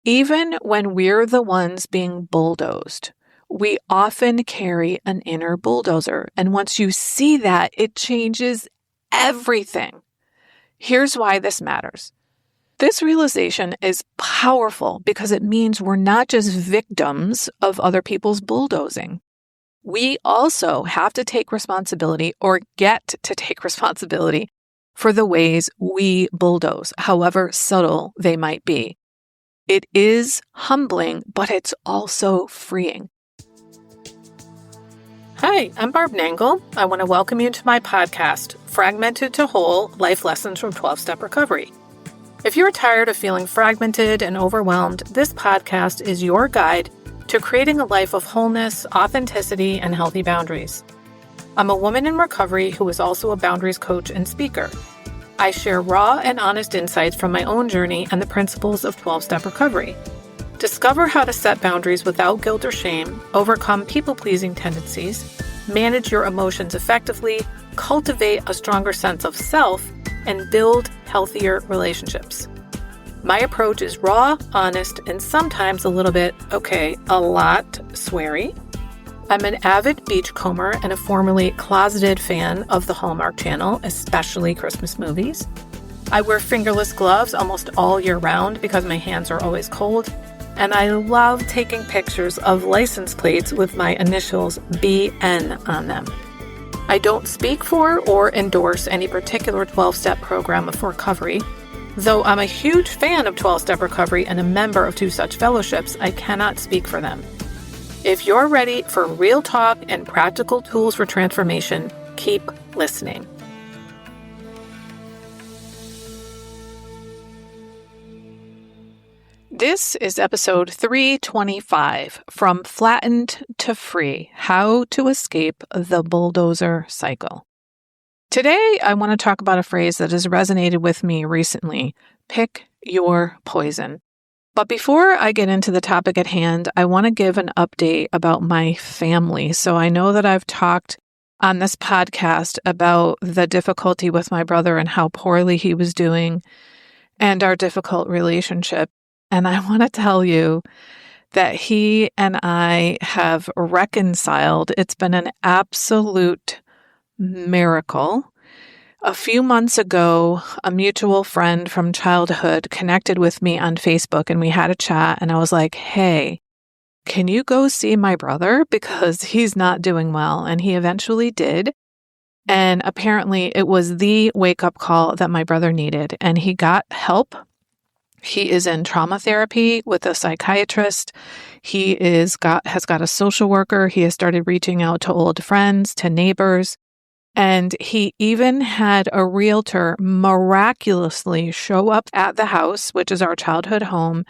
Even when we're the ones being bulldozed, we often carry an inner bulldozer. And once you see that, it changes everything. Here's why this matters. This realization is powerful because it means we're not just victims of other people's bulldozing. We also have to take responsibility or get to take responsibility for the ways we bulldoze, however subtle they might be. It is humbling, but it's also freeing. Hi, I'm Barb Nangle. I want to welcome you to my podcast, Fragmented to Whole, Life Lessons from 12-Step Recovery. If you're tired of feeling fragmented and overwhelmed, this podcast is your guide to creating a life of wholeness, authenticity, and healthy boundaries. I'm a woman in recovery who is also a boundaries coach and speaker. I share raw and honest insights from my own journey and the principles of 12-step recovery. Discover how to set boundaries without guilt or shame, overcome people-pleasing tendencies, manage your emotions effectively, cultivate a stronger sense of self, and build healthier relationships. My approach is raw, honest, and sometimes a lot sweary. I'm an avid beachcomber and a formerly closeted fan of the Hallmark Channel, especially Christmas movies. I wear fingerless gloves almost all year round because my hands are always cold, and I love taking pictures of license plates with my initials BN on them. I don't speak for or endorse any particular 12-step program of recovery. Though I'm a huge fan of 12-step recovery and a member of 2 such fellowships, I cannot speak for them. If you're ready for real talk and practical tools for transformation, keep listening. This is episode 325, From Flattened to Free, How to Escape the Bulldozer Cycle. Today, I want to talk about a phrase that has resonated with me recently, pick your poison. But before I get into the topic at hand, I want to give an update about my family. So I know that I've talked on this podcast about the difficulty with my brother and how poorly he was doing and our difficult relationship. And I want to tell you that he and I have reconciled. It's been an absolute miracle. A few months ago, a mutual friend from childhood connected with me on Facebook and we had a chat and I was like, hey, can you go see my brother? Because he's not doing well. And he eventually did. And apparently it was the wake-up call that my brother needed. And he got help. He is in trauma therapy with a psychiatrist. He has got a social worker. He has started reaching out to old friends, to neighbors. And he even had a realtor miraculously show up at the house, which is our childhood home,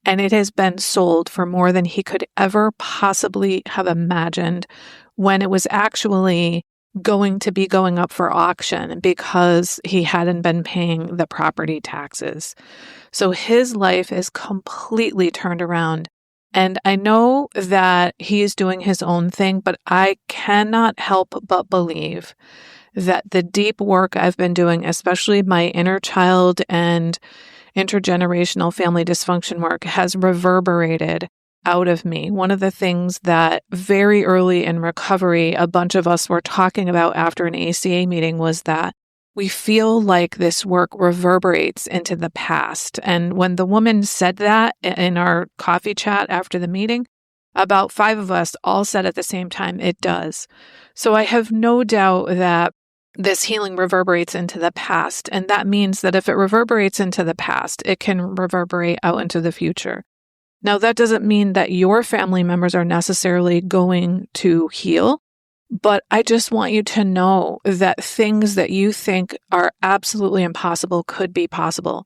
and it has been sold for more than he could ever possibly have imagined when it was actually going to be going up for auction because he hadn't been paying the property taxes. So his life is completely turned around. And I know that he is doing his own thing, but I cannot help but believe that the deep work I've been doing, especially my inner child and intergenerational family dysfunction work, has reverberated out of me. One of the things that very early in recovery, a bunch of us were talking about after an ACA meeting was that we feel like this work reverberates into the past. And when the woman said that in our coffee chat after the meeting, about 5 of us all said at the same time, it does. So I have no doubt that this healing reverberates into the past. And that means that if it reverberates into the past, it can reverberate out into the future. Now, that doesn't mean that your family members are necessarily going to heal. But I just want you to know that things that you think are absolutely impossible could be possible.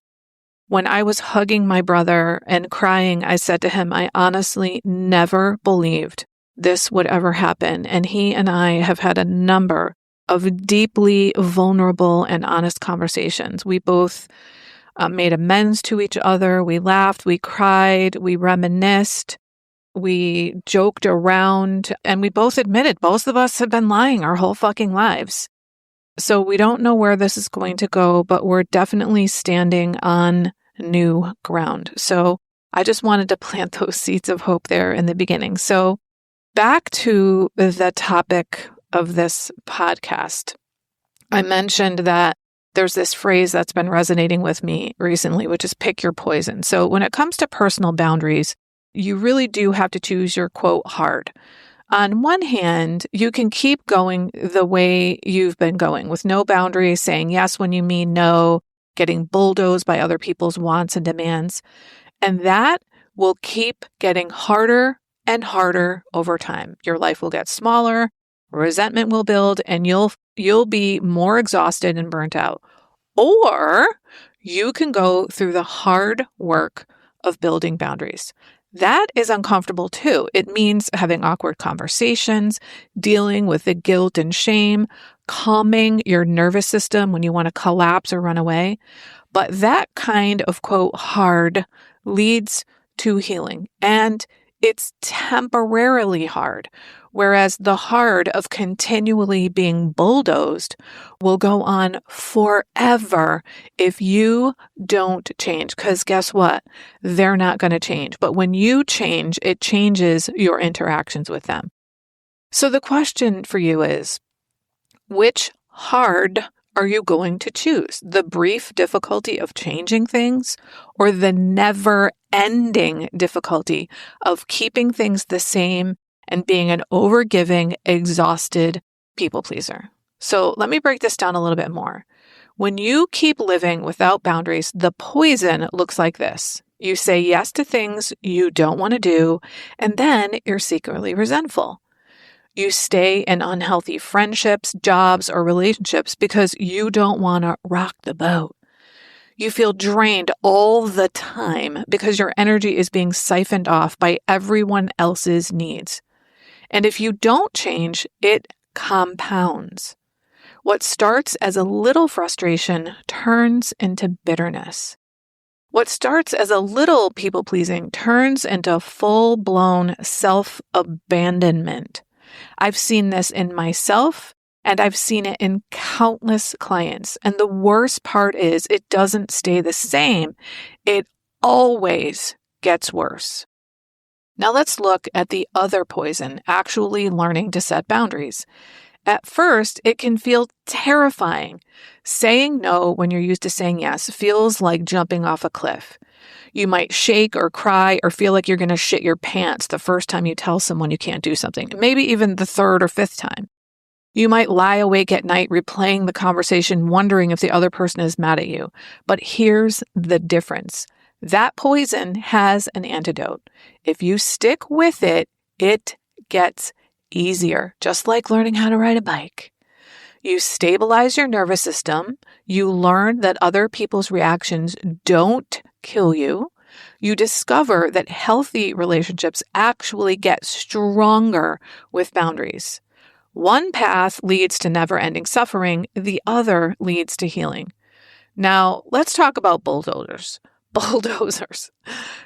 When I was hugging my brother and crying, I said to him, I honestly never believed this would ever happen. And he and I have had a number of deeply vulnerable and honest conversations. We both made amends to each other. We laughed, we cried, we reminisced. We joked around, and we both admitted both of us have been lying our whole fucking lives. So we don't know where this is going to go, but we're definitely standing on new ground. So I just wanted to plant those seeds of hope there in the beginning. So back to the topic of this podcast. I mentioned that there's this phrase that's been resonating with me recently, which is pick your poison. So when it comes to personal boundaries, you really do have to choose your quote hard. On one hand, you can keep going the way you've been going with no boundaries, saying yes when you mean no, getting bulldozed by other people's wants and demands. And that will keep getting harder and harder over time. Your life will get smaller, resentment will build, and you'll be more exhausted and burnt out. Or you can go through the hard work of building boundaries. That is uncomfortable too. It means having awkward conversations, dealing with the guilt and shame, calming your nervous system when you want to collapse or run away. But that kind of quote hard leads to healing, and it's temporarily hard, whereas the hard of continually being bulldozed will go on forever if you don't change. Because guess what? They're not going to change. But when you change, it changes your interactions with them. So the question for you is, which hard are you going to choose? The brief difficulty of changing things or the never-ending difficulty of keeping things the same and being an overgiving, exhausted people pleaser? So let me break this down a little bit more. When you keep living without boundaries, the poison looks like this. You say yes to things you don't want to do, and then you're secretly resentful. You stay in unhealthy friendships, jobs, or relationships because you don't want to rock the boat. You feel drained all the time because your energy is being siphoned off by everyone else's needs. And if you don't change, it compounds. What starts as a little frustration turns into bitterness. What starts as a little people-pleasing turns into full-blown self-abandonment. I've seen this in myself, and I've seen it in countless clients. And the worst part is it doesn't stay the same. It always gets worse. Now let's look at the other poison, actually learning to set boundaries. At first, it can feel terrifying. Saying no when you're used to saying yes feels like jumping off a cliff. You might shake or cry or feel like you're going to shit your pants the first time you tell someone you can't do something, maybe even the third or fifth time. You might lie awake at night replaying the conversation, wondering if the other person is mad at you. But here's the difference. That poison has an antidote. If you stick with it, it gets easier, just like learning how to ride a bike. You stabilize your nervous system. You learn that other people's reactions don't kill you. You discover that healthy relationships actually get stronger with boundaries. One path leads to never-ending suffering. The other leads to healing. Now, let's talk about bulldozers. Bulldozers.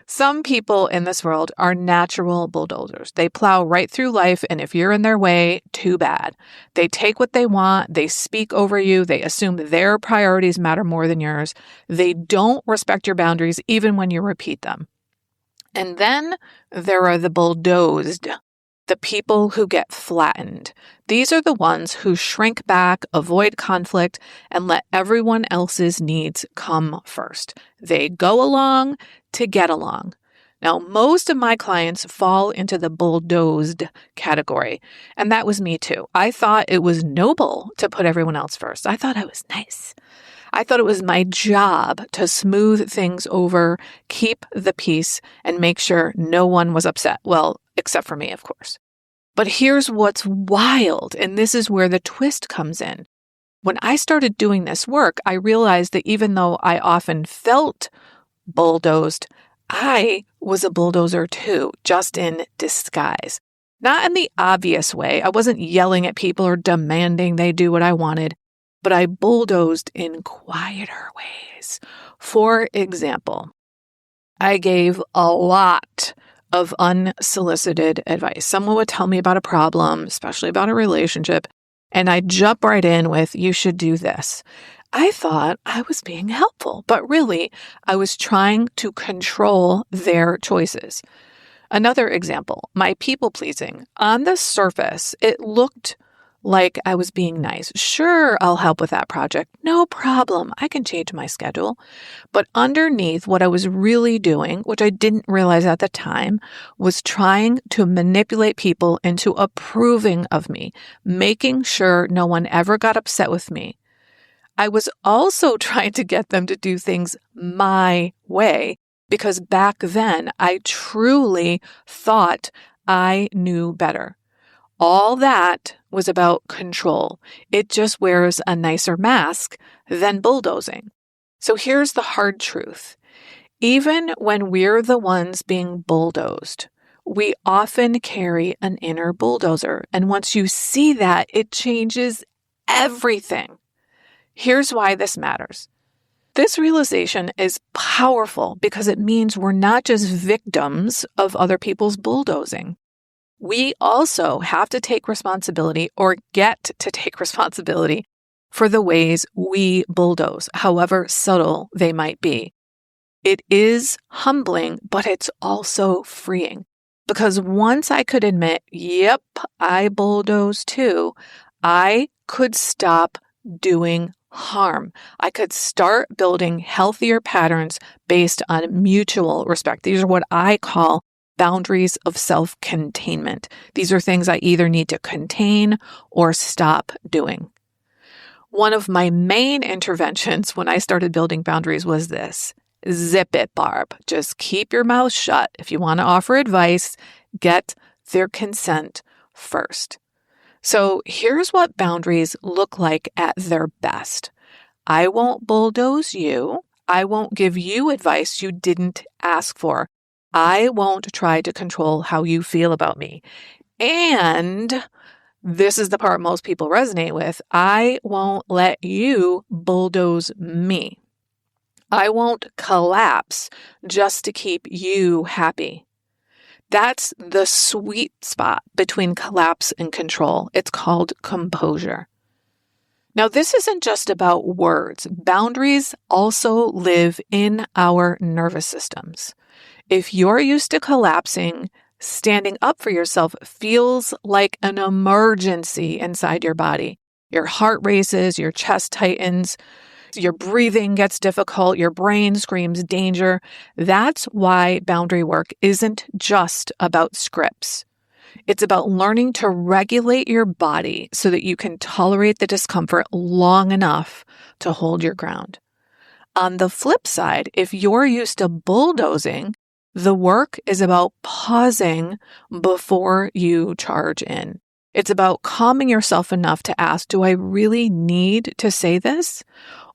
Some people in this world are natural bulldozers. They plow right through life, and if you're in their way, too bad. They take what they want, they speak over you, they assume their priorities matter more than yours. They don't respect your boundaries even when you repeat them. And then there are the bulldozed, the people who get flattened. These are the ones who shrink back, avoid conflict, and let everyone else's needs come first. They go along to get along. Now, most of my clients fall into the bulldozed category, and that was me too. I thought it was noble to put everyone else first. I thought I was nice. I thought it was my job to smooth things over, keep the peace, and make sure no one was upset. Well, except for me, of course. But here's what's wild, and this is where the twist comes in. When I started doing this work, I realized that even though I often felt bulldozed, I was a bulldozer too, just in disguise. Not in the obvious way. I wasn't yelling at people or demanding they do what I wanted, but I bulldozed in quieter ways. For example, I gave a lot of unsolicited advice. Someone would tell me about a problem, especially about a relationship, and I'd jump right in with, you should do this. I thought I was being helpful, but really, I was trying to control their choices. Another example, my people pleasing. On the surface, it looked like I was being nice. Sure, I'll help with that project. No problem. I can change my schedule. But underneath, what I was really doing, which I didn't realize at the time, was trying to manipulate people into approving of me, making sure no one ever got upset with me. I was also trying to get them to do things my way, because back then I truly thought I knew better. All that was about control. It just wears a nicer mask than bulldozing. So here's the hard truth. Even when we're the ones being bulldozed, we often carry an inner bulldozer. And once you see that, it changes everything. Here's why this matters. This realization is powerful because it means we're not just victims of other people's bulldozing. We also have to take responsibility or get to take responsibility for the ways we bulldoze, however subtle they might be. It is humbling, but it's also freeing. Because once I could admit, yep, I bulldoze too, I could stop doing harm. I could start building healthier patterns based on mutual respect. These are what I call boundaries of self-containment. These are things I either need to contain or stop doing. One of my main interventions when I started building boundaries was this: zip it, Barb. Just keep your mouth shut. If you want to offer advice, get their consent first. So here's what boundaries look like at their best. I won't bulldoze you. I won't give you advice you didn't ask for. I won't try to control how you feel about me. And this is the part most people resonate with. I won't let you bulldoze me. I won't collapse just to keep you happy. That's the sweet spot between collapse and control. It's called composure. Now, this isn't just about words. Boundaries also live in our nervous systems. If you're used to collapsing, standing up for yourself feels like an emergency inside your body. Your heart races, your chest tightens, your breathing gets difficult, your brain screams danger. That's why boundary work isn't just about scripts. It's about learning to regulate your body so that you can tolerate the discomfort long enough to hold your ground. On the flip side, if you're used to bulldozing, the work is about pausing before you charge in. It's about calming yourself enough to ask, do I really need to say this?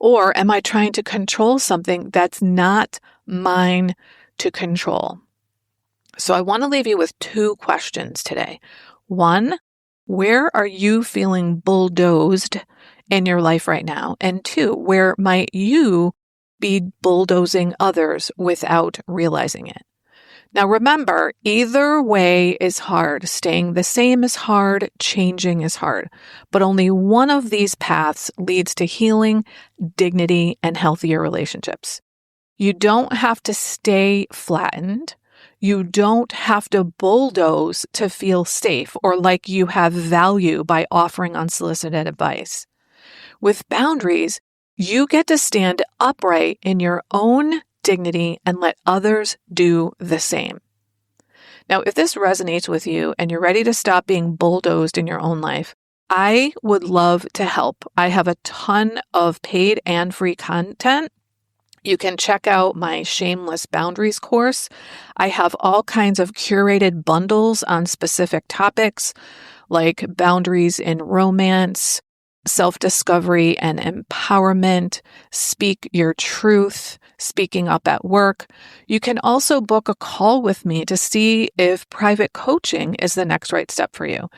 Or am I trying to control something that's not mine to control? So I want to leave you with two questions today. One, where are you feeling bulldozed in your life right now? And two, where might you be bulldozing others without realizing it? Now remember, either way is hard. Staying the same is hard, changing is hard. But only one of these paths leads to healing, dignity, and healthier relationships. You don't have to stay flattened. You don't have to bulldoze to feel safe or like you have value by offering unsolicited advice. With boundaries, you get to stand upright in your own dignity and let others do the same. Now, if this resonates with you and you're ready to stop being bulldozed in your own life, I would love to help. I have a ton of paid and free content. You can check out my Shameless Boundaries course. I have all kinds of curated bundles on specific topics like boundaries in romance, self-discovery and empowerment, speak your truth, speaking up at work. You can also book a call with me to see if private coaching is the next right step for you.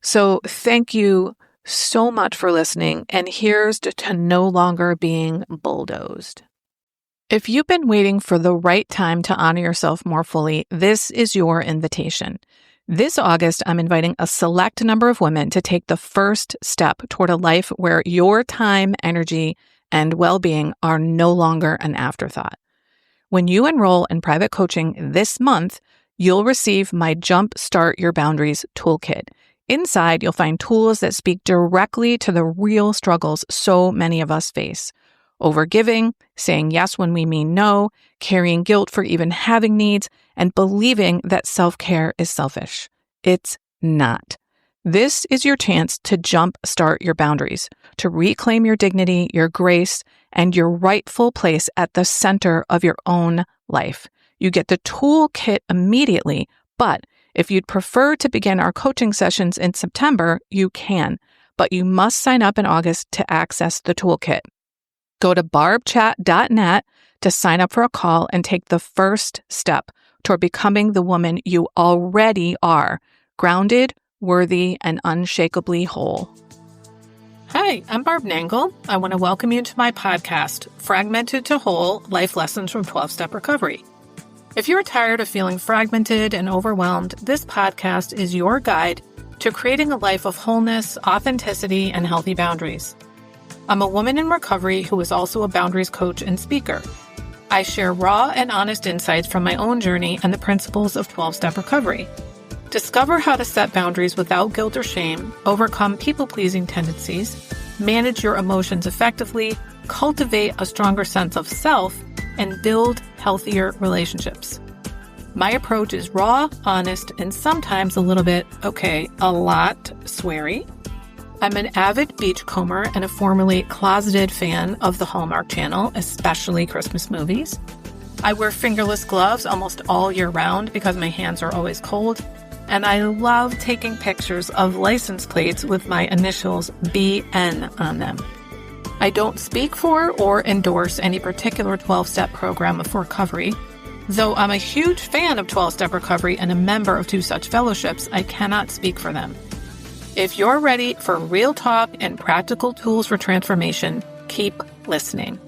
So thank you so much for listening, and here's to no longer being bulldozed. If you've been waiting for the right time to honor yourself more fully, this is your invitation. This August, I'm inviting a select number of women to take the first step toward a life where your time, energy, and well-being are no longer an afterthought. When you enroll in private coaching this month, you'll receive my Jump Start Your Boundaries toolkit. Inside, you'll find tools that speak directly to the real struggles so many of us face. Overgiving, saying yes when we mean no, carrying guilt for even having needs, and believing that self-care is selfish. It's not. This is your chance to jump start your boundaries, to reclaim your dignity, your grace, and your rightful place at the center of your own life. You get the toolkit immediately, but if you'd prefer to begin our coaching sessions in September, you can, but you must sign up in August to access the toolkit. Go to barbchat.net to sign up for a call and take the first step toward becoming the woman you already are, grounded, worthy, and unshakably whole. Hi, I'm Barb Nangle. I want to welcome you to my podcast, Fragmented to Whole, Life Lessons from 12-Step Recovery. If you're tired of feeling fragmented and overwhelmed, this podcast is your guide to creating a life of wholeness, authenticity, and healthy boundaries. I'm a woman in recovery who is also a boundaries coach and speaker. I share raw and honest insights from my own journey and the principles of 12-step recovery. Discover how to set boundaries without guilt or shame, overcome people-pleasing tendencies, manage your emotions effectively, cultivate a stronger sense of self, and build healthier relationships. My approach is raw, honest, and sometimes a lot sweary. I'm an avid beachcomber and a formerly closeted fan of the Hallmark Channel, especially Christmas movies. I wear fingerless gloves almost all year round because my hands are always cold. And I love taking pictures of license plates with my initials BN on them. I don't speak for or endorse any particular 12-step program of recovery. Though I'm a huge fan of 12-step recovery and a member of two such fellowships, I cannot speak for them. If you're ready for real talk and practical tools for transformation, keep listening.